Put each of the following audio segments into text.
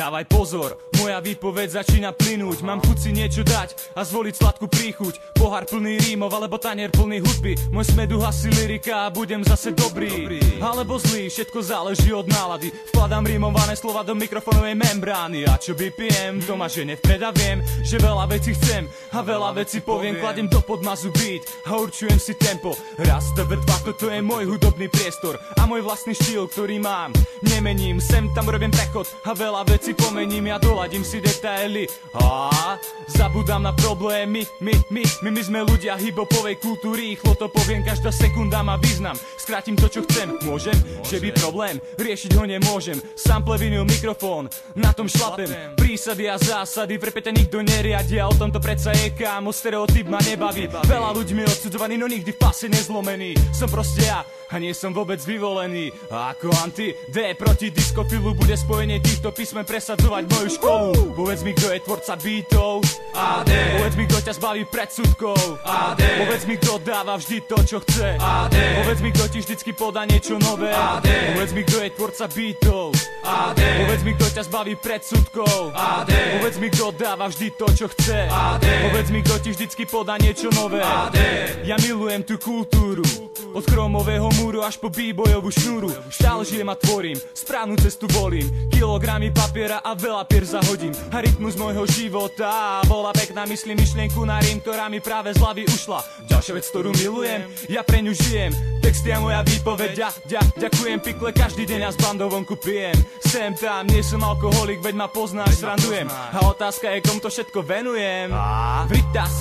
Dávaj pozor, moja výpoveď začína plynúť. Mám chuť si niečo dať a zvoliť sladkú príchuť. Pohár plný rímov alebo tanier plný hudby. Môj smed uhasí lyrika a budem zase dobrý alebo zlý, všetko záleží od nálady. Vkladám rímované slova do mikrofónovej membrány. A čo BPM, to ma žene vpred a viem, že veľa vecí chcem a veľa vecí poviem. Kladem do podmazu beat a určujem si tempo. Raz, dva, toto je môj hudobný priestor a môj vlastný štýl, ktorý mám. Nemením, sem tam robím prechod a veľa vecí pomením. Ja doladím si detaily a zabudám na problémy. My sme ľudia hip-hopovej kultúry. Rýchlo to poviem, každá sekunda má význam. Skrátim to, čo chcem, môžem? Že by problém, riešiť ho nemôžem. Sample, vinyl, mikrofón, na tom šlapem. Prísady a zásady, prepete nikto neriadia. O tomto predsa je kámo, stereotyp ma nebaví. Veľa ľuďmi odsudzovaný, no nikdy v pase nezlomený. Som proste ja a nie som vôbec vyvolený. A ako anti-D proti diskofilu bude spojenie týchto písmen presadzovať moju školu. Povedz mi, kto je tvorca beatov. AD. Povedz mi, kto ťa zbaví predsudkov. AD. Povedz mi, kto dáva vždy to, čo chce. AD. Povedz mi, kto ti vždycky podá niečo nové. AD. Povedz mi, kto je tvorca beatov. AD. Povedz mi, kto ťa zbaví predsudkov. AD. Povedz mi, kto dáva vždy to, čo chce. AD. Povedz mi, kto ti vždycky podá niečo nové. AD. Ja milujem tú kultúru, od chromového múru až po b-bojovú šnúru. Stále žijem a tvorím, správnu cestu volím. Kilogramy papiera a veľa pier zahodím. A rytmus môjho života bola pekná, myslím myšlienku na rím, ktorá mi práve z hlavy ušla. Ďalšia vec, ktorú milujem, ja pre ňu žijem. Texty a moja výpoveď, ďakujem pikle, každý deň a s bandou vonku pijem. Sem tam, nie som alkoholik, veď ma poznáš, srandujem. A otázka je, komu to všetko venujem. Vritas,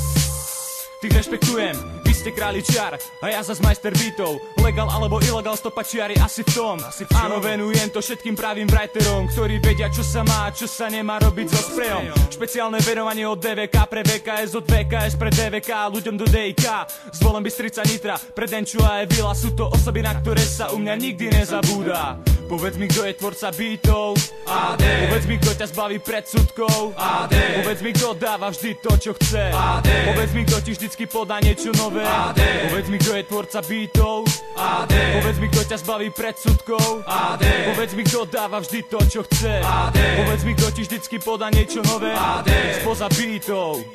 tých rešpektujem, vy ste králi čiar a ja zas majster beatov. Legal alebo ilegal, stopačiari asi v tom. Áno, venujem to všetkým pravým writerom, ktorí vedia, čo sa má a čo sa nemá robiť so sprejom. Špeciálne venovanie od DVK pre VKS, od VKS pre DVK, ľuďom do DIK. Zvolem Bystrica, Nitra, pre Denču a Evila. Sú to osoby, na ktoré sa u mňa nikdy nezabúda. Povedz mi, kto je tvorca beatov. AD. Povedz mi, kto ťa zbaví predsudkov. AD. Povedz mi, kto dáva vždy to, čo chce. AD. Povedz mi, kto ti vždycky podá niečo nové. AD. Povedz mi, kto je tvorca beatov. AD. Povedz mi, kto ťa zbaví predsudkov. AD. Povedz mi, kto dáva vždy to, čo chce. AD. Povedz mi, kto ti vždycky podá niečo nové. AD. Spoza beatov.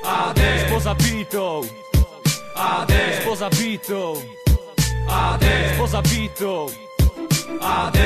AD. Spoza beatov. AD. Spoza beatov. AD. Spoza beatov. AD.